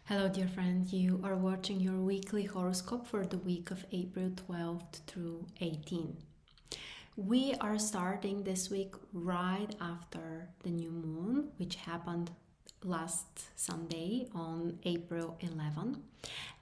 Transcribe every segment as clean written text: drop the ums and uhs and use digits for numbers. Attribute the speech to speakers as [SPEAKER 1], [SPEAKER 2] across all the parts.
[SPEAKER 1] Hello, dear friend. You are watching your weekly horoscope for the week of April 12th through 18th. We are starting this week right after the new moon, which happened last Sunday on April 11th.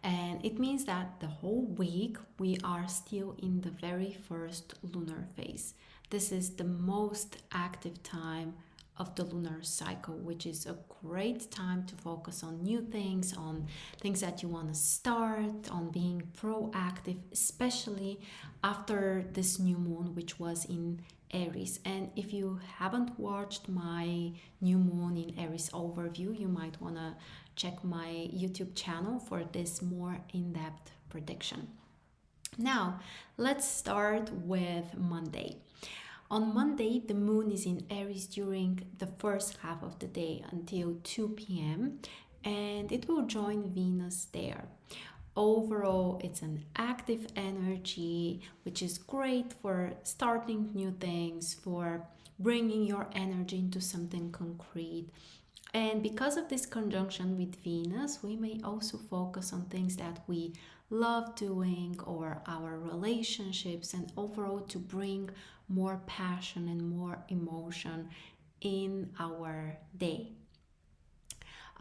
[SPEAKER 1] And it means that the whole week we are still in the very first lunar phase. This is the most active time of the lunar cycle, which is a great time to focus on new things, on things that you want to start, on being proactive, especially after this new moon, which was in Aries. And if you haven't watched my new moon in Aries overview, you might want to check my YouTube channel for this more in-depth prediction. Now, let's start with Monday. On Monday, the moon is in Aries during the first half of the day until 2 p.m. and it will join Venus there. Overall, it's an active energy, which is great for starting new things, for bringing your energy into something concrete. And because of this conjunction with Venus, we may also focus on things that we love doing or our relationships, and overall to bring more passion and more emotion in our day.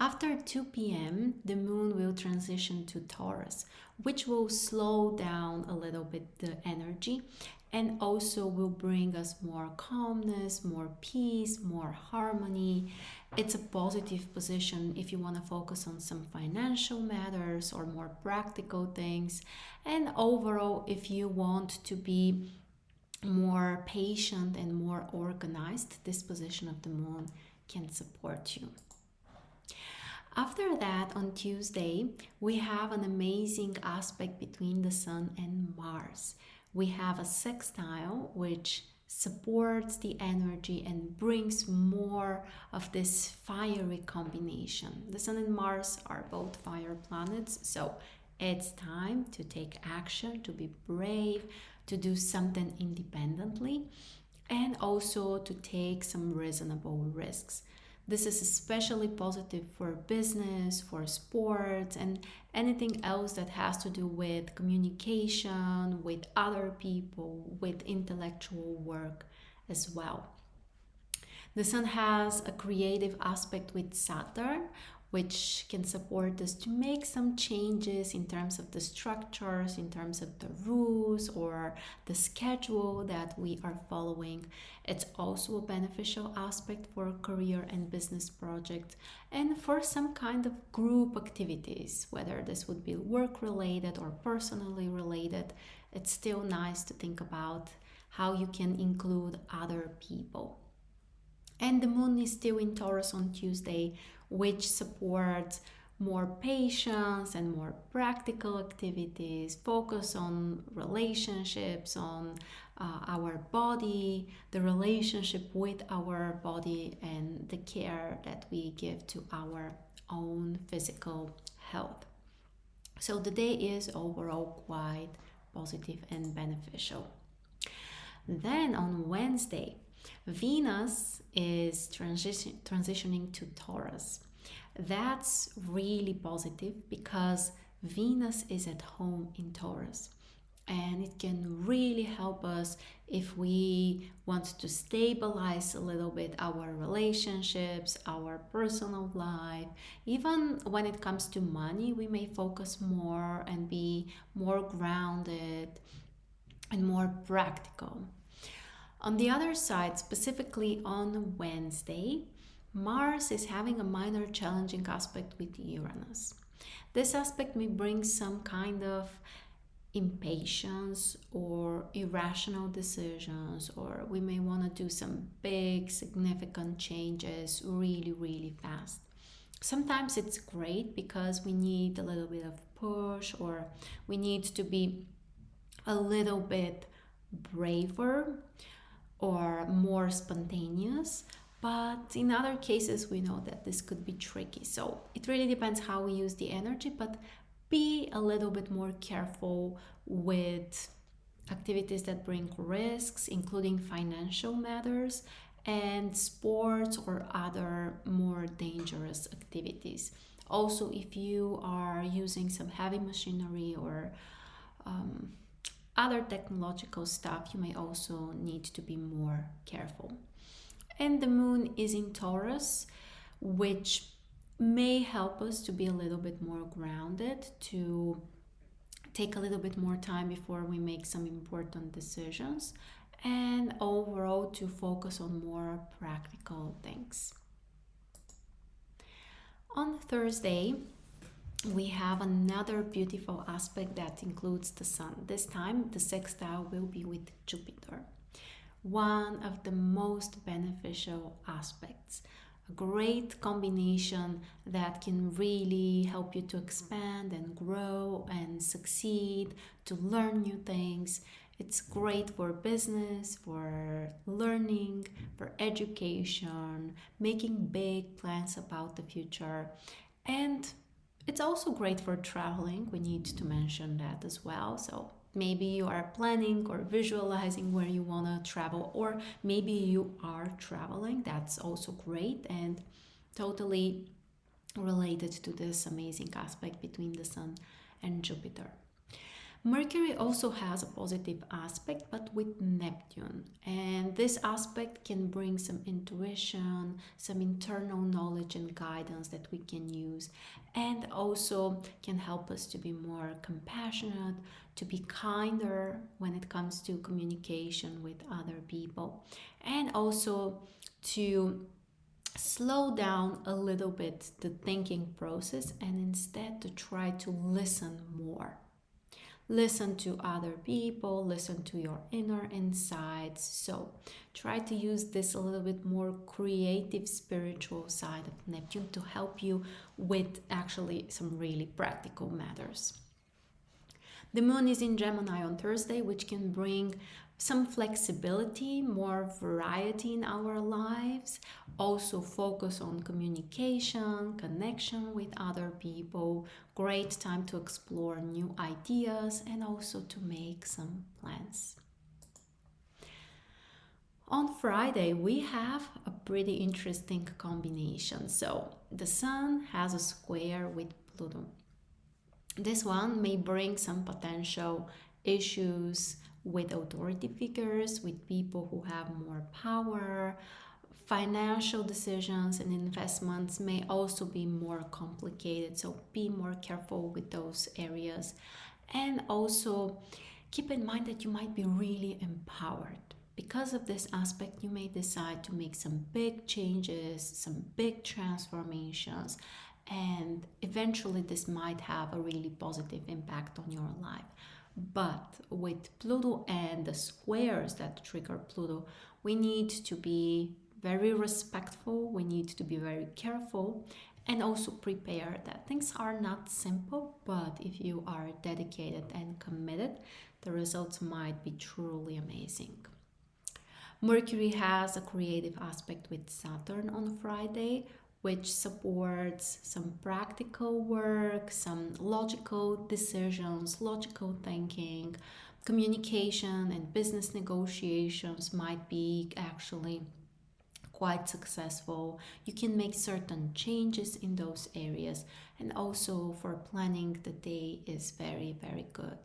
[SPEAKER 1] After 2 p.m., the moon will transition to Taurus, which will slow down a little bit the energy and also will bring us more calmness, more peace, more harmony. It's a positive position if you want to focus on some financial matters or more practical things. And overall, if you want to be more patient and more organized, this position of the moon can support you. After that, on Tuesday, we have an amazing aspect between the Sun and Mars. We have a sextile which supports the energy and brings more of this fiery combination. The Sun and Mars are both fire planets, so it's time to take action, to be brave, to do something independently, and also to take some reasonable risks. This is especially positive for business, for sports, and anything else that has to do with communication, with other people, with intellectual work as well. The Sun has a creative aspect with Saturn, which can support us to make some changes in terms of the structures, in terms of the rules or the schedule that we are following. It's also a beneficial aspect for career and business projects and for some kind of group activities, whether this would be work related or personally related. It's still nice to think about how you can include other people. And the moon is still in Taurus on Tuesday, which supports more patience and more practical activities, focus on relationships, on our body, the relationship with our body, and the care that we give to our own physical health. So the day is overall quite positive and beneficial. Then on Wednesday, Venus is transitioning to Taurus. That's really positive because Venus is at home in Taurus. And it can really help us if we want to stabilize a little bit our relationships, our personal life. Even when it comes to money, we may focus more and be more grounded and more practical. On the other side, specifically on Wednesday, Mars is having a minor challenging aspect with Uranus. This aspect may bring some kind of impatience or irrational decisions, or we may want to do some big, significant changes really, really fast. Sometimes it's great because we need a little bit of push or we need to be a little bit braver or more spontaneous, but in other cases we know that this could be tricky. So it really depends how we use the energy, but be a little bit more careful with activities that bring risks, including financial matters and sports or other more dangerous activities. Also, if you are using some heavy machinery or um, other technological stuff, you may also need to be more careful. And the moon is in Taurus, which may help us to be a little bit more grounded, to take a little bit more time before we make some important decisions, and overall to focus on more practical things. On Thursday, we have another beautiful aspect that includes the sun. This time, the sextile will be with Jupiter, one of the most beneficial aspects. A great combination that can really help you to expand and grow and succeed, to learn new things. It's great for business, for learning, for education, making big plans about the future. And it's also great for traveling. We need to mention that as well. So maybe you are planning or visualizing where you want to travel, or maybe you are traveling. That's also great and totally related to this amazing aspect between the Sun and Jupiter. Mercury also has a positive aspect, but with Neptune. And this aspect can bring some intuition, some internal knowledge and guidance that we can use, and also can help us to be more compassionate, to be kinder when it comes to communication with other people, and also to slow down a little bit the thinking process and instead to try to listen more. Listen to other people, listen to your inner insights. So try to use this a little bit more creative spiritual side of Neptune to help you with actually some really practical matters. The moon is in Gemini on Thursday, which can bring some flexibility, more variety in our lives. Also focus on communication, connection with other people. Great time to explore new ideas and also to make some plans. On Friday, we have a pretty interesting combination. So the Sun has a square with Pluto. This one may bring some potential issues with authority figures, with people who have more power. Financial decisions and investments may also be more complicated, so be more careful with those areas. And also keep in mind that you might be really empowered. Because of this aspect, you may decide to make some big changes, some big transformations, and eventually this might have a really positive impact on your life. But with Pluto and the squares that trigger Pluto, we need to be very respectful, we need to be very careful, and also prepare that things are not simple, but if you are dedicated and committed, the results might be truly amazing. Mercury has a creative aspect with Saturn on Friday, which supports some practical work, some logical decisions, logical thinking. Communication and business negotiations might be actually quite successful. You can make certain changes in those areas, and also for planning the day is very, very good.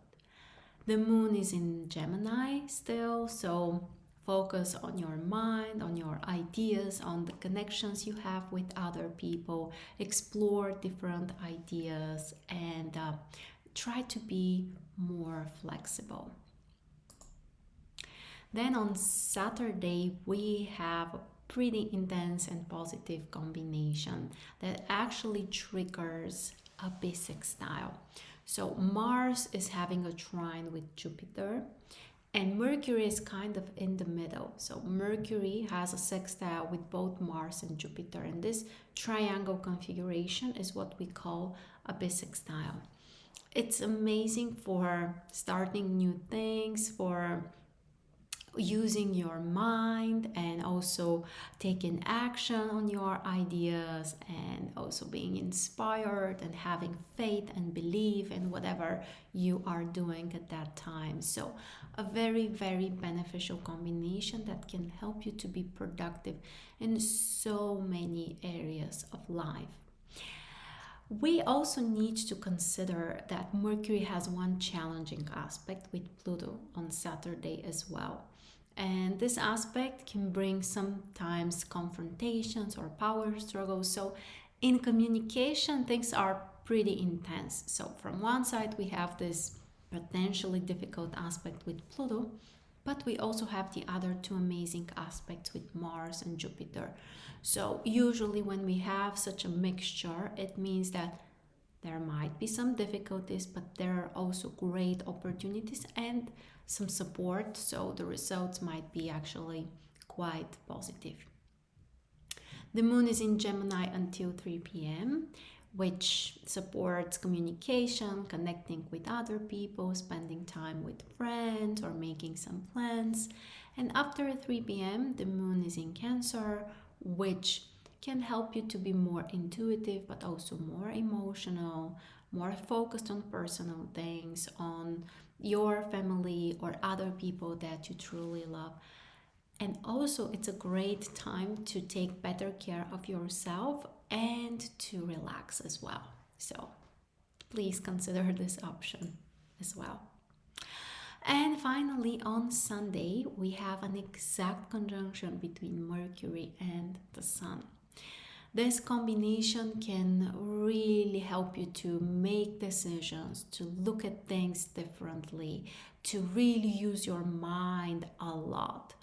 [SPEAKER 1] The moon is in Gemini still, so focus on your mind, on your ideas, on the connections you have with other people. Explore different ideas and try to be more flexible. Then on Saturday, we have a pretty intense and positive combination that actually triggers a bisextile. So Mars is having a trine with Jupiter, and Mercury is kind of in the middle. So Mercury has a sextile with both Mars and Jupiter, and this triangle configuration is what we call a bisextile. It's amazing for starting new things, for using your mind, and also taking action on your ideas, and also being inspired and having faith and belief in whatever you are doing at that time. So a very, very beneficial combination that can help you to be productive in so many areas of life. We also need to consider that Mercury has one challenging aspect with Pluto on Saturday as well. And this aspect can bring sometimes confrontations or power struggles. So, in communication, things are pretty intense. So, from one side, we have this potentially difficult aspect with Pluto, but we also have the other two amazing aspects with Mars and Jupiter. So, usually, when we have such a mixture, it means that there might be some difficulties, but there are also great opportunities and some support, so the results might be actually quite positive. The moon is in Gemini until 3 p.m., which supports communication, connecting with other people, spending time with friends, or making some plans. And after 3 p.m., the moon is in Cancer, which can help you to be more intuitive but also more emotional, more focused on personal things, on your family or other people that you truly love. And also, it's a great time to take better care of yourself and to relax as well. So, please consider this option as well. And finally, on Sunday, we have an exact conjunction between Mercury and the Sun. This combination can really help you to make decisions, to look at things differently, to really use your mind a lot.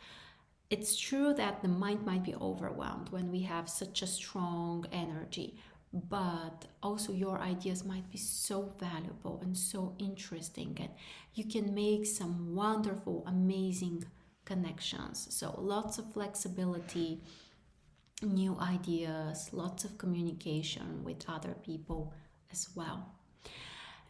[SPEAKER 1] It's true that the mind might be overwhelmed when we have such a strong energy, but also your ideas might be so valuable and so interesting, and you can make some wonderful, amazing connections. So, lots of flexibility, new ideas, lots of communication with other people as well.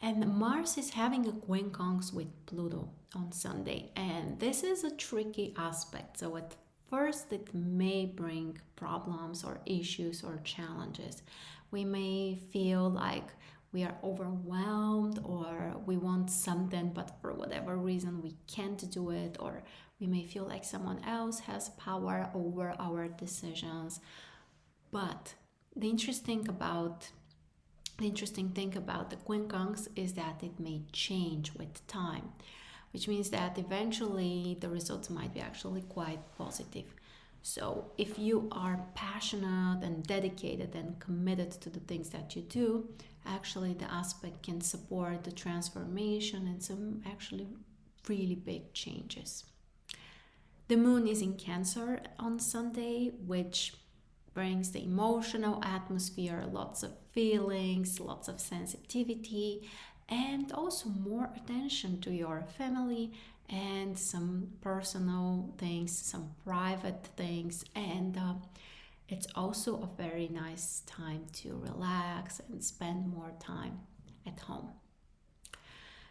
[SPEAKER 1] And Mars is having a quincunx with Pluto on Sunday, and this is a tricky aspect. So at first, it may bring problems or issues or challenges. We may feel like we are overwhelmed or we want something, but for whatever reason we can't do it, or we may feel like someone else has power over our decisions. But the interesting thing about the quincunx is that it may change with time, which means that eventually the results might be actually quite positive. So, if you are passionate and dedicated and committed to the things that you do, actually the aspect can support the transformation and some actually really big changes. The moon is in Cancer on Sunday, which brings the emotional atmosphere, lots of feelings, lots of sensitivity, and also more attention to your family and some personal things, some private things. And it's also a very nice time to relax and spend more time at home.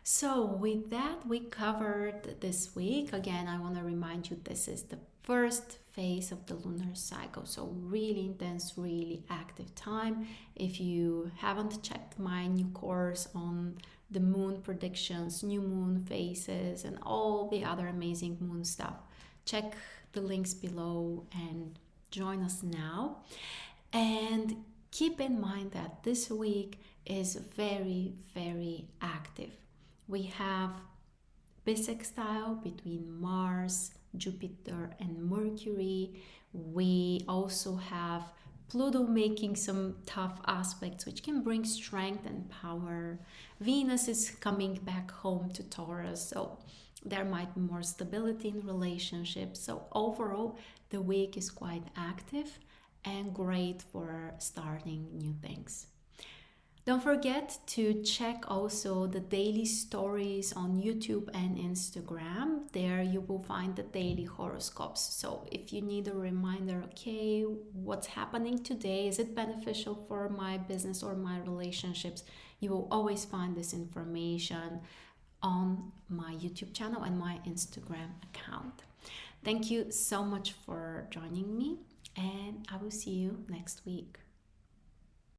[SPEAKER 1] So, with that, we covered this week. Again, I want to remind you this is the first phase of the lunar cycle, so really intense, really active time. If you haven't checked my new course on the moon predictions, new moon phases, and all the other amazing moon stuff, check the links below and join us now. And keep in mind that this week is very, very active. We have bisextile between Mars, Jupiter, and Mercury. We also have Pluto making some tough aspects, which can bring strength and power. Venus is coming back home to Taurus, so there might be more stability in relationships. So, overall, the week is quite active and great for starting new things. Don't forget to check also the daily stories on YouTube and Instagram. There you will find the daily horoscopes. So if you need a reminder, okay, what's happening today? Is it beneficial for my business or my relationships? You will always find this information on my YouTube channel and my Instagram account. Thank you so much for joining me, and I will see you next week.